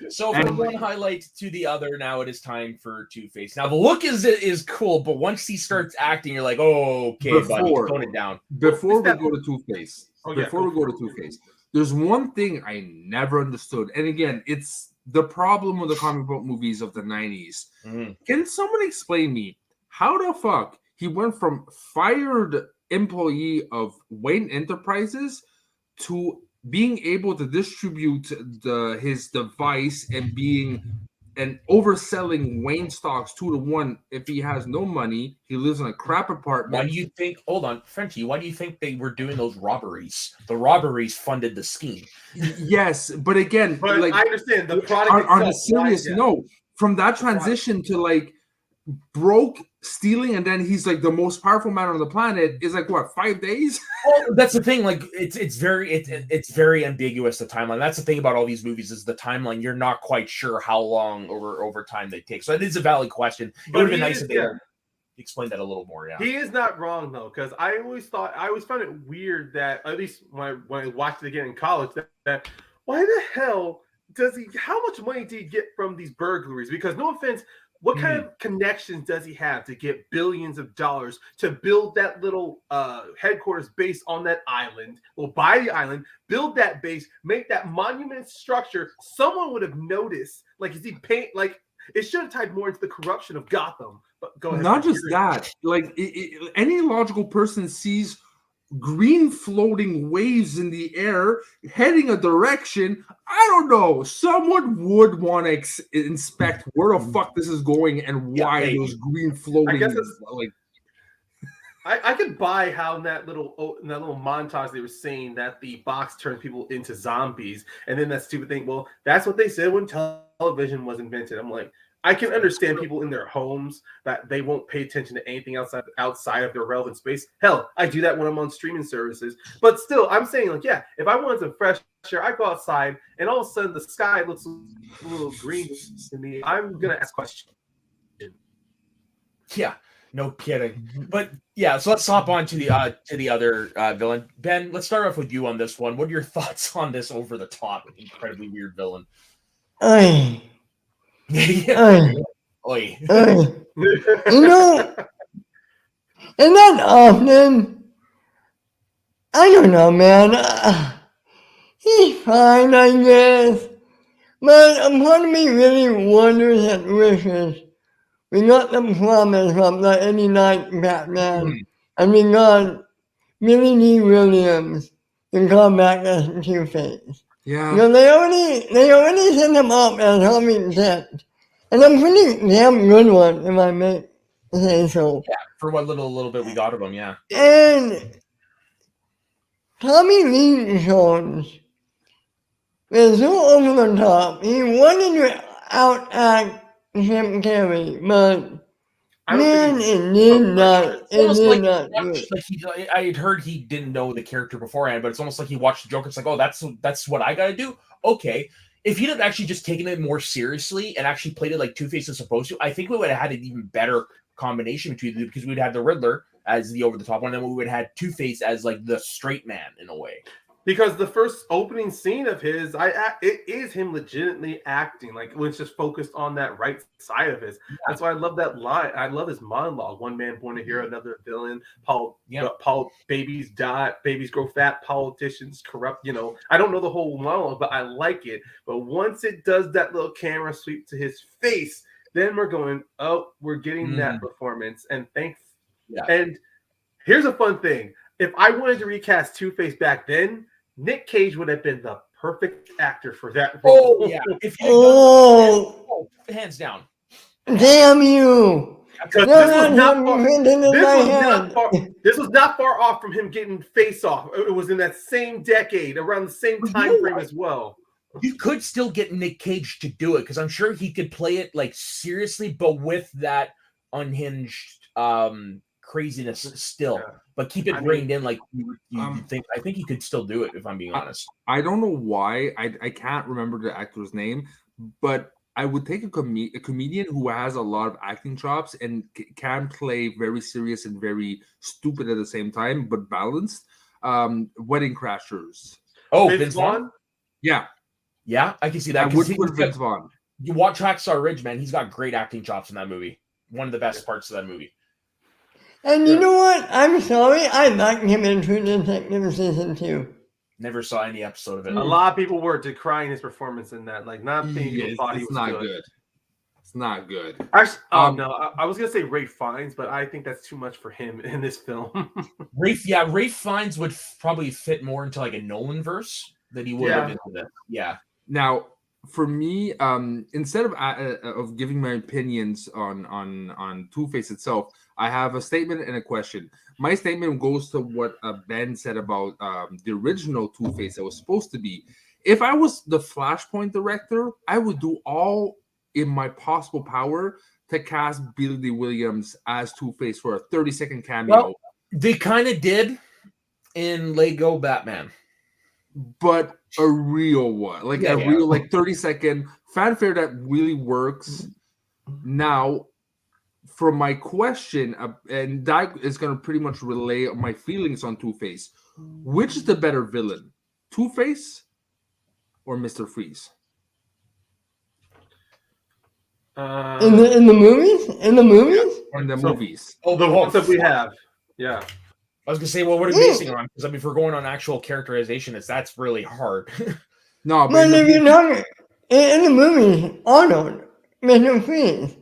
So from one highlight to the other, now it is time for Two-Face. Now the look is cool, but once he starts acting, you're like, oh, okay, buddy, tone it down. Before we go to Two-Face, there's one thing I never understood, and again, it's the problem with the comic book movies of the 90s. Can someone explain me how the fuck he went from fired employee of Wayne Enterprises to being able to distribute his device and overselling Wayne stocks 2-1 if he has no money, he lives in a crap apartment. Why do you think, hold on, Frenchie, why do you think they were doing those robberies? The robberies funded the scheme. Yes, but again, like, I understand the product on a serious note, from that transition to like broke stealing, and then he's like the most powerful man on the planet is like what, 5 days? Well, that's the thing. Like it's very ambiguous, the timeline. That's the thing about all these movies is the timeline. You're not quite sure how long over time they take. So it is a valid question. It would have been nice if they explained that a little more. Yeah, he is not wrong though, because I always found it weird that, at least when I watched it again in college, that why the hell how much money did he get from these burglaries? Because no offense, what kind of connections does he have to get billions of dollars to build that little headquarters base on that island? Well, buy the island, build that base, make that monument structure. Someone would have noticed. Like, is he paint? Like, it should have tied more into the corruption of Gotham. But go ahead. Not just that. Like, any logical person sees green floating waves in the air heading a direction. I don't know. Someone would want to inspect where the fuck this is going and why those green floating. I guess like. I could buy how in that little montage they were saying that the box turns people into zombies, and then that stupid thing. Well, that's what they said when television was invented. I'm like, I can understand people in their homes that they won't pay attention to anything outside of their relevant space. Hell, I do that when I'm on streaming services. But still, I'm saying, like, yeah, if I wanted some fresh air, I go outside, and all of a sudden the sky looks a little green to me. I'm gonna ask questions. Yeah, no kidding. But yeah, so let's hop on to the other villain. Ben, let's start off with you on this one. What are your thoughts on this over the top, incredibly weird villain? You know, and not often. I don't know, man. He's fine, I guess. But a part of me really wonders and wishes we got the promise from the 89 Batman, and we got Billy D. Williams to come back as Two-Face. Yeah. You know, they already set him up as having sex. And I'm pretty damn good one, if I may say so. Yeah, for what little bit we got of him, yeah. And Tommy Lee Jones is so over the top. He wanted to outact Jim Carrey, but man, it did not. It did not do it. I had heard he didn't know the character beforehand, but it's almost like he watched the Joker. It's like, oh, that's what I gotta do? Okay. If he'd have actually just taken it more seriously and actually played it like Two-Face is supposed to, I think we would have had an even better combination between them, because we'd have the Riddler as the over-the-top one, and then we would have had Two-Face as like the straight man in a way. Because the first opening scene of his, it is him legitimately acting, like when it's just focused on that right side of his. Yeah. That's why I love that line. I love his monologue. One man born to hear another villain. Paul, babies die, babies grow fat, politicians corrupt. You know, I don't know the whole monologue, but I like it. But once it does that little camera sweep to his face, then we're going, oh, we're getting that performance. And And here's a fun thing. If I wanted to recast Two-Face back then, Nick Cage would have been the perfect actor for that role. Oh, yeah. If you hands down. Damn you. This was not far off from him getting Face Off. It was in that same decade, around the same time frame as well. You could still get Nick Cage to do it, because I'm sure he could play it like seriously, but with that unhinged craziness still. Yeah. But keep it reined in like you think. I think he could still do it, if I'm being honest. I don't know why. I can't remember the actor's name, but I would take a comedian who has a lot of acting chops and can play very serious and very stupid at the same time, but balanced. Wedding Crashers. Oh, Vince Vaughn? Yeah. Yeah, I can see that. I would put Vince Vaughn. You watch Hacksaw Ridge, man. He's got great acting chops in that movie. One of the best parts of that movie. And you know what? I'm sorry. I liked him in True Detective season 2. Never saw any episode of it. A lot of people were decrying his performance in that. Like, not many people thought he was not good. It's not good. Actually, no, I was gonna say Ralph Fiennes, but I think that's too much for him in this film. Ralph Fiennes would probably fit more into like a Nolan verse than he would have into the. Yeah. Now, for me, instead of giving my opinions on Two-Face itself, I have a statement and a question. My statement goes to what Ben said about the original Two-Face that was supposed to be. If I was the Flashpoint director, I would do all in my possible power to cast Billy D. Williams as Two-Face for a 30-second cameo. Well, they kind of did in Lego Batman. But a real one, like real, like 30-second fanfare that really works. Now, for my question, and that is going to pretty much relay my feelings on Two-Face. Which is the better villain, Two-Face or Mr. Freeze? In the movies? In the movies? In the movies. Oh, the ones that we have. Yeah. I was gonna say, well, what are we basing on? Because I mean, if we're going on actual characterization, that's really hard. No, but in the movie, Arnold, Mr. Freeze.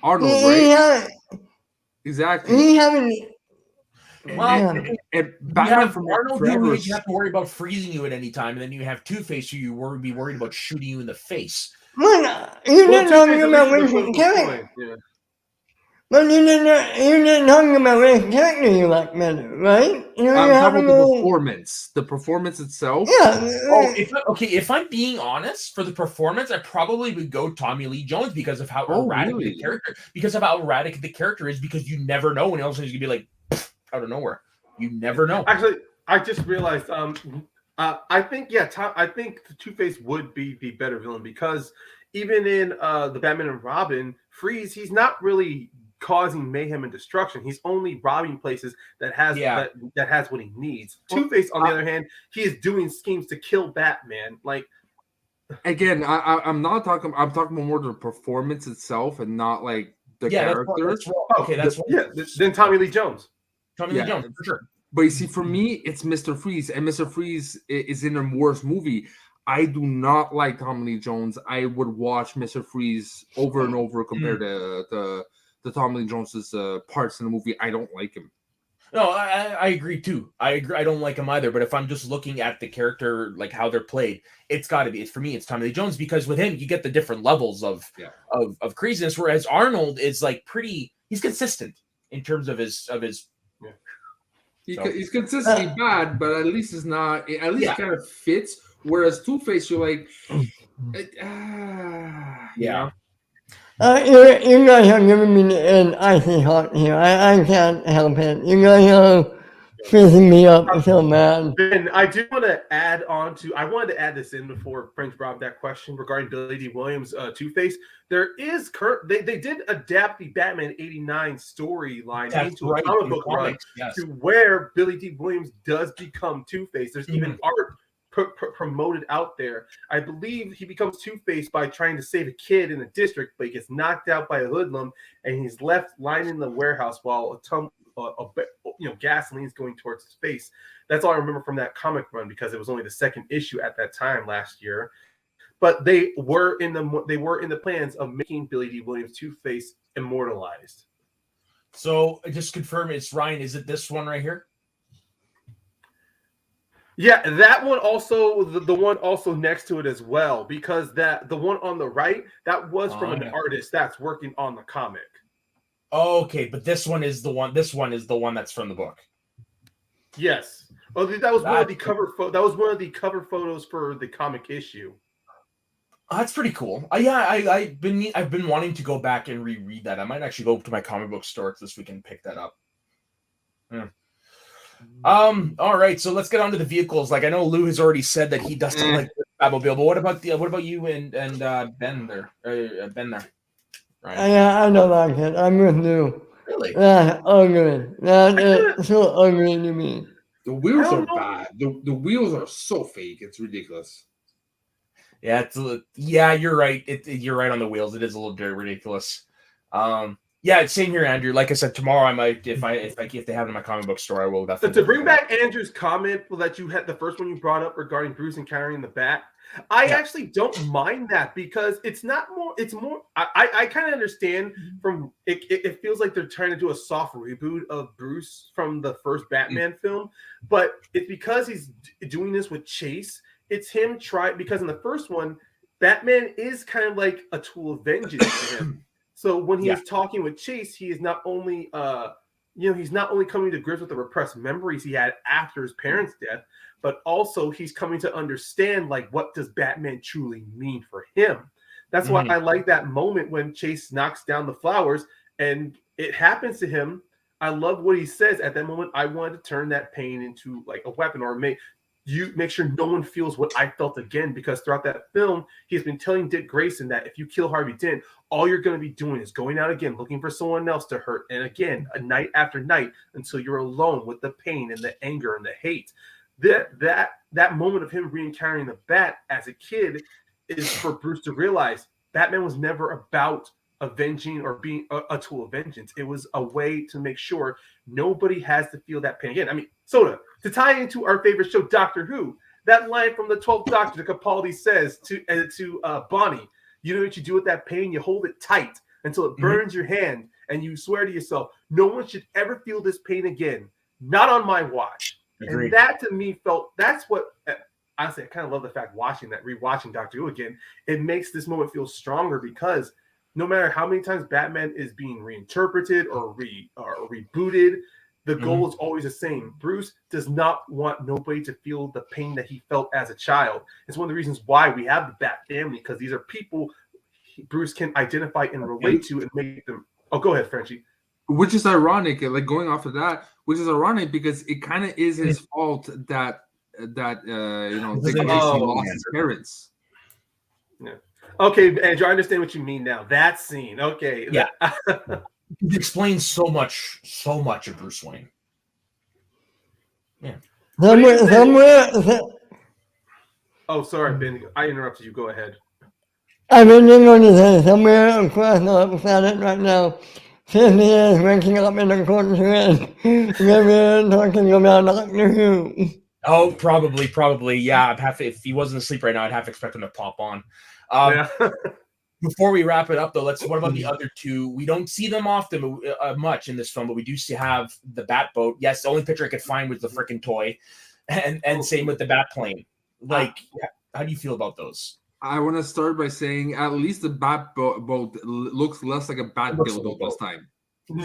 Arnold, right? Exactly. He haven't. And Batman from Arnold, you have to worry about freezing you at any time, and then you have Two-Face, who you would be worried about shooting you in the face. You're not talking about Winston Kelly. But you're not talking about which character you like better, right? I'm talking about the performance. The performance itself. Yeah. If I'm being honest, for the performance, I probably would go Tommy Lee Jones because of how erratic the character. Because of how erratic the character is. Because you never know when else he's gonna be like out of nowhere. You never know. Actually, I just realized. I think I think Two-Face would be the better villain because even in the Batman and Robin, Freeze, he's not really causing mayhem and destruction. He's only robbing places that has that has what he needs. Two-Face, on the other hand, he is doing schemes to kill Batman. Like, again, I'm not talking. I'm talking more to the performance itself and not like the character. Then Tommy Lee Jones. Tommy Lee Jones, for sure. But you see, for me, it's Mr. Freeze, and Mr. Freeze is in a worse movie. I do not like Tommy Lee Jones. I would watch Mr. Freeze over and over compared to the Tommy Lee Jones's parts in the movie. I don't like him. No, I agree too. I agree. I don't like him either. But if I'm just looking at the character, like how they're played, it's got to be. For me, it's Tommy Lee Jones because with him, you get the different levels of craziness. Whereas Arnold is like he's consistent in terms of his. He's consistently bad, but at least it's not. At least it kind of fits. Whereas Two-Face, you're like, You guys are giving me an icy hot here. I can't help it. You guys are freezing me up so bad. Ben, I do want to add on to. I wanted to add this in before French brought up that question regarding Billy D. Williams' Two-Face. There is they did adapt the Batman '89 storyline into a comic book run to where Billy D. Williams does become Two-Face. There's even art promoted out there. I believe he becomes Two-Face by trying to save a kid in the district, but he gets knocked out by a hoodlum and he's left lying in the warehouse while gasoline's going towards his face. That's all I remember from that comic run because it was only the second issue at that time last year. But they were in the plans of making Billy D. Williams Two-Face immortalized. So just confirm it's Ryan. Is it this one right here? Yeah, that one also, the one also next to it as well, because the one on the right, that was from an artist that's working on the comic. Okay, but this one is the one. This one is the one that's from the book. Yes. Oh, that was one of the cover. That was one of the cover photos for the comic issue. That's pretty cool. I've been wanting to go back and reread that. I might actually go to my comic book store this week and pick that up. Yeah. All right, so let's get on to the vehicles. Like I know Lou has already said that he doesn't like Batmobile. But what about you and Ben there? Ben there. Right. I don't like it. I'm with you. Really? That's ugly. That is so ugly to me. The wheels are bad. The wheels are so fake. It's ridiculous. Yeah, you're right. You're right on the wheels. It is a little bit ridiculous. Yeah, same here, Andrew. Like I said, tomorrow I might, if they have it in my comic book store, I will definitely. To bring back Andrew's comment that you had, the first one you brought up regarding Bruce and carrying the bat, I actually don't mind that because it's not more. It's more. I kind of understand from it. It feels like they're trying to do a soft reboot of Bruce from the first Batman film, but it's because he's doing this with Chase. It's him because in the first one, Batman is kind of like a tool of vengeance for him. So when he's talking with Chase, he is not only he's not only coming to grips with the repressed memories he had after his parents' death, but also he's coming to understand like what does Batman truly mean for him. That's why I like that moment when Chase knocks down the flowers and it happens to him. I love what he says at that moment. I wanted to turn that pain into like a weapon, or make sure no one feels what I felt again, because throughout that film, he's been telling Dick Grayson that if you kill Harvey Dent, all you're going to be doing is going out again, looking for someone else to hurt. And again, a night after night, until you're alone with the pain and the anger and the hate. That moment of him re-encountering the bat as a kid is for Bruce to realize Batman was never about avenging or being a tool of vengeance. It was a way to make sure nobody has to feel that pain again. I mean, Soda, to tie into our favorite show, Doctor Who, that line from the 12th Doctor that Capaldi says to Bonnie, you know what you do with that pain? You hold it tight until it burns your hand, and you swear to yourself, no one should ever feel this pain again. Not on my watch. Agreed. And that to me that's what, honestly, I kind of love the fact rewatching Doctor Who again, it makes this moment feel stronger, because no matter how many times Batman is being reinterpreted or rebooted, the goal is always the same. Bruce does not want nobody to feel the pain that he felt as a child. It's one of the reasons why we have the Bat family, because these are people Bruce can identify and relate to and make them. Oh, go ahead, Frenchie. Which is ironic, like going off of that, which is ironic because it kind of is his fault that Dick Grayson lost his parents. Yeah. Okay, Andrew, I understand what you mean now. That scene. Okay. Yeah. It explains so much of Bruce Wayne. Yeah. Oh, sorry, Ben. I interrupted you. Go ahead. I've been going to say somewhere across the planet right now. 50 years waking up in a court red. Maybe talking about Doctor Who. Oh, probably. Yeah, if he wasn't asleep right now, I'd have to expect him to pop on. Before we wrap it up, though, what about the other two? We don't see them often much in this film, but we do have the Bat boat. Yes, the only picture I could find was the freaking toy, and same with the Bat plane. Like, how do you feel about those? I want to start by saying at least the Bat boat looks less like a Bat dildo this time.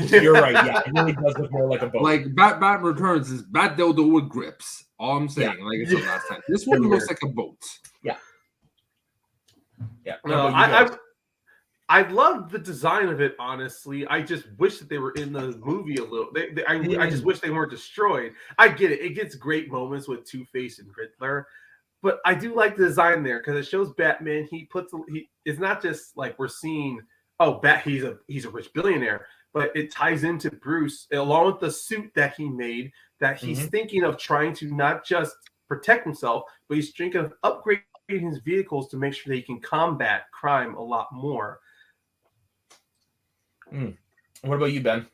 You're right. Yeah, it really does look more like a boat. Like Bat Returns is Bat dildo with grips. All I'm saying, like I said last time, this one looks like a boat. Yeah. Yeah. No, I love the design of it, honestly. I just wish that they were in the movie a little. I just wish they weren't destroyed. I get it. It gets great moments with Two-Face and Riddler. But I do like the design there because it shows Batman. It's not just like we're seeing, he's a rich billionaire, but it ties into Bruce along with the suit that he made, that he's thinking of trying to not just protect himself, but he's thinking of upgrading his vehicles to make sure that he can combat crime a lot more. What about you, Ben?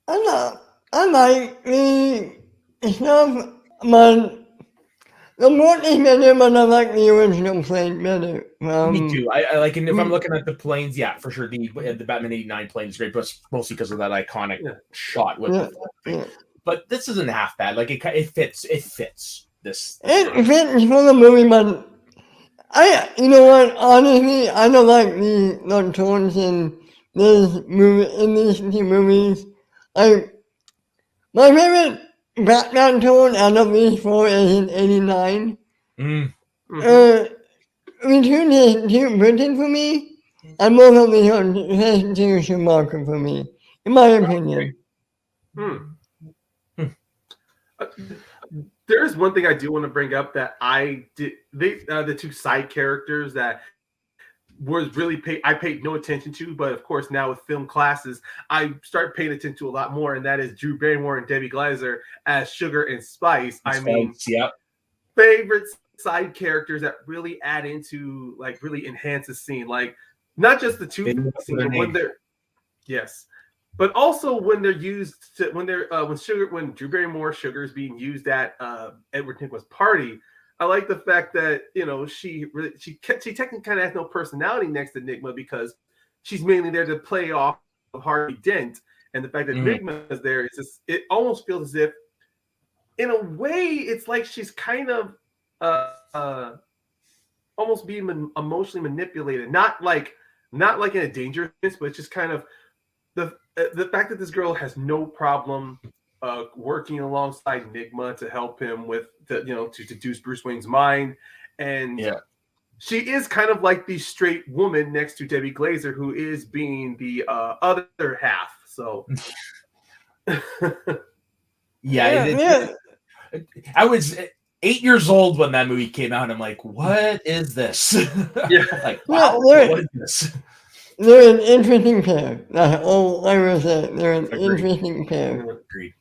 I like the stuff, but the more is better, but I like the original plane better. Me too. I like, and if I'm looking at the planes, yeah, for sure. The Batman '89 plane is great, but mostly because of that iconic shot with the thing. But this isn't half bad. Like it fits. It fits this. It fits for the movie, but you know what? Honestly, I don't like the tones in this movie, in these two movies. My favorite Batman tone out of these four is in '89. Return is too Britain for me, and both of these are too Schumacher for me, in my opinion. There's one thing I do want to bring up that I did. The two side characters that was really I paid no attention to, but of course now with film classes, I start paying attention to a lot more, and that is Drew Barrymore and Debbie Gleiser as Sugar and Spice. Yeah. Favorite side characters that really add into, like, really enhance the scene, like not just the two scenes, but when they're but also when they're used to when Drew Barrymore Sugar is being used at Edward Nygma's party. I like the fact that, you know, she technically kind of has no personality next to Nygma because she's mainly there to play off of Harvey Dent, and the fact that Nygma is there, it almost feels as if, in a way, it's like she's kind of almost being emotionally manipulated, not like in a dangerous sense, but it's just kind of the fact that this girl has no problem working alongside Nygma to help him to seduce Bruce Wayne's mind. And she is kind of like the straight woman next to Debbie Gleiser, who is being the other half. So I was 8 years old when that movie came out, and I'm like, what is this? Like, wow, what is this? They're an interesting pair. That's all I will say. They're an interesting pair. Agreed.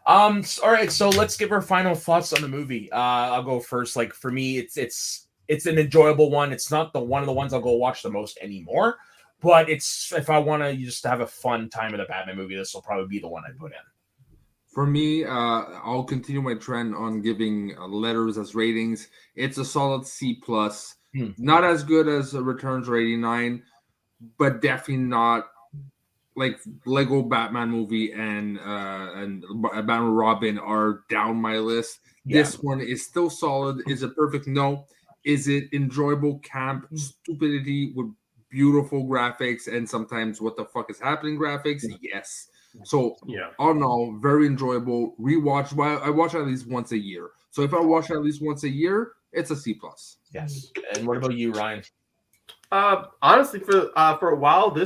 All right, so let's give our final thoughts on the movie. I'll go first. Like, for me, it's an enjoyable one. It's not one of the ones I'll go watch the most anymore, but it's, if I want to just have a fun time with a Batman movie, this will probably be the one I put in. For me, I'll continue my trend on giving letters as ratings. It's a solid C+. Not as good as Returns or 89, but definitely not like Lego Batman movie and Batman Robin are down my list. This one is still solid. Is it perfect? No. Is it enjoyable camp stupidity with beautiful graphics and sometimes what the fuck is happening graphics? Yes. So all in all, very enjoyable. Rewatchable. I watch it at least once a year. So if I watch it at least once a year, it's a C+. Yes. And what about you, Ryan? Honestly, for a while,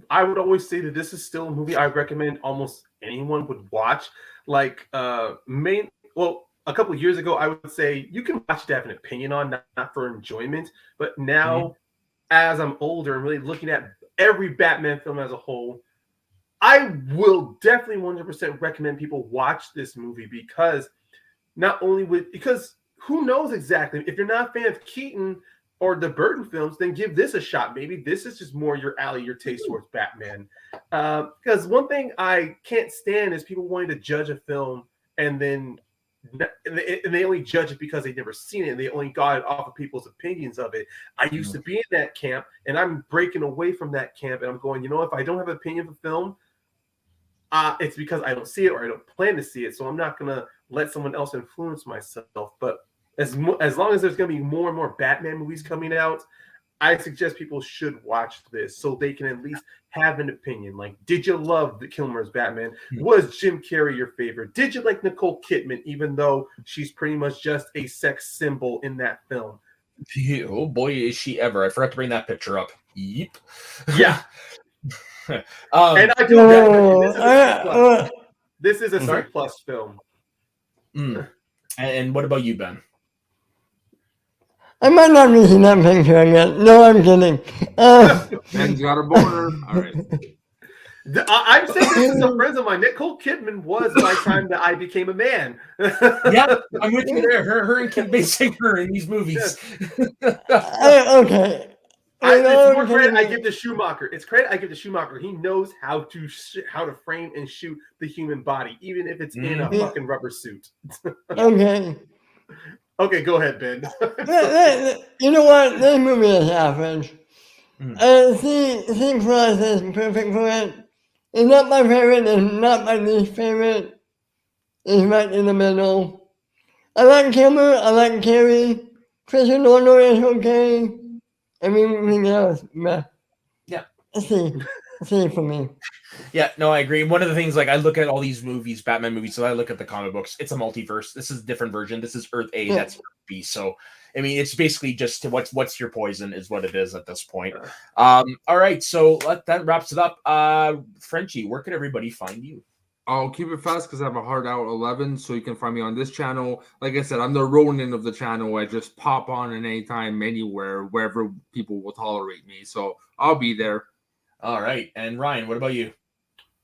I would always say that this is still a movie I recommend almost anyone would watch. Like, a couple of years ago, I would say you can watch it to have an opinion on, not for enjoyment. But now, as I'm older and really looking at every Batman film as a whole, I will definitely 100% recommend people watch this movie because who knows exactly, if you're not a fan of Keaton or the Burton films, then give this a shot. Maybe this is just more your alley, your taste towards Batman. Because one thing I can't stand is people wanting to judge a film and they only judge it because they've never seen it and they only got it off of people's opinions of it. I used to be in that camp, and I'm breaking away from that camp, and I'm going, if I don't have an opinion of a film, it's because I don't see it or I don't plan to see it. So I'm not going to let someone else influence myself. But as long as there's going to be more and more Batman movies coming out, I suggest people should watch this so they can at least have an opinion. Like, did you love the Kilmer's Batman? Was Jim Carrey your favorite? Did you like Nicole Kidman, even though she's pretty much just a sex symbol in that film? Oh boy, is she ever. I forgot to bring that picture up. Yep. Yeah. And I do this is a C+ film. And what about you, Ben? I might not be in that picture again. No, I'm kidding. Ben's got a boner. All right. I'm saying this to some friends of mine. Nicole Kidman was by the time that I became a man. Yeah, I'm with you there. Her and Kim Basinger in these movies. Okay. It's more credit I give to Schumacher. It's credit I give to Schumacher. He knows how to frame and shoot the human body, even if it's in a fucking rubber suit. Okay. Okay, go ahead, Ben. You know what? This movie is average. C+ is perfect for it. It's not my favorite. It's not my least favorite. It's right in the middle. I like Kilmer. I like Carey. Christian Orner is okay. Everything else, meh. Yeah. C for me. Yeah, no, I agree. One of the things, like, I look at all these movies, Batman movies, so I look at the comic books. It's a multiverse. This is a different version. This is Earth A, that's Earth B. So, I mean, it's basically just what's your poison is what it is at this point. All right, so that wraps it up. Frenchie, where can everybody find you? I'll keep it fast because I have a hard out 11, so you can find me on this channel. Like I said, I'm the Ronin of the channel. I just pop on at any time, anywhere, wherever people will tolerate me. So I'll be there. All right. And Ryan, what about you?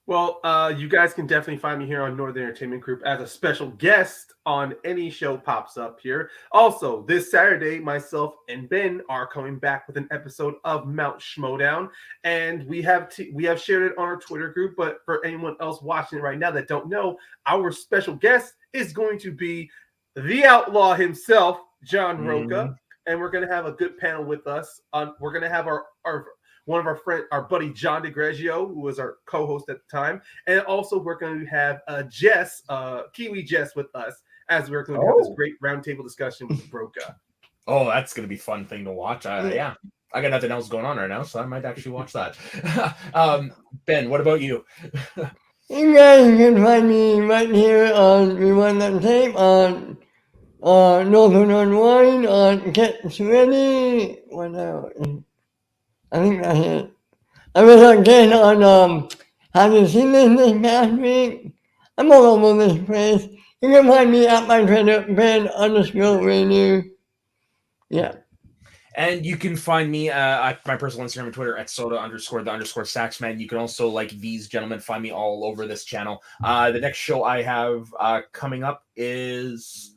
Well, you guys can definitely find me here on Northern Entertainment Group as a special guest on any show pops up here. Also, this Saturday, myself and Ben are coming back with an episode of Mount Schmodown, and we have shared it on our Twitter group. But for anyone else watching it right now that don't know, our special guest is going to be the outlaw himself, John Roca, and we're going to have a good panel with us. We're going to have our one of our friend, our buddy John DeGreggio, who was our co-host at the time, and also we're going to have Kiwi Jess, with us as we're going to have this great roundtable discussion with Roca. Oh, that's going to be a fun thing to watch. Yeah, I got nothing else going on right now, so I might actually watch that. Ben, what about you? You guys can find me right here on Rewind That Tape on Northern Unwind on Get Ready. What else? I think that's it. I was again on Have You Seen This past week? I'm all over this place. You can find me at my Twitter, Ben_radio. Yeah. And you can find me at my personal Instagram and Twitter at soda_the_saxman. You can also, like these gentlemen, find me all over this channel. The next show I have coming up is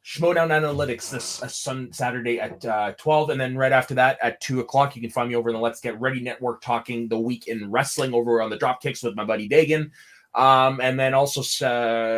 Schmodown Analytics this Saturday at 12, and then right after that at 2 o'clock, you can find me over in the Let's Get Ready Network talking the week in wrestling over on the Dropkicks with my buddy Dagan. And then also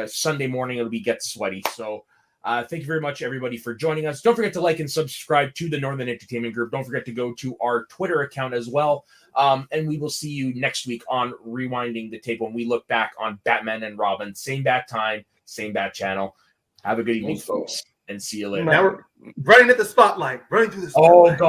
Sunday morning, it'll be Get Sweaty. So thank you very much, everybody, for joining us. Don't forget to like and subscribe to the Northern Entertainment Group. Don't forget to go to our Twitter account as well. And we will see you next week on Rewinding the Tape when we look back on Batman and Robin. Same bat time, same bat channel. Have a good evening, folks, and see you later. Now we're running at the spotlight, running through the spotlight. Oh, God.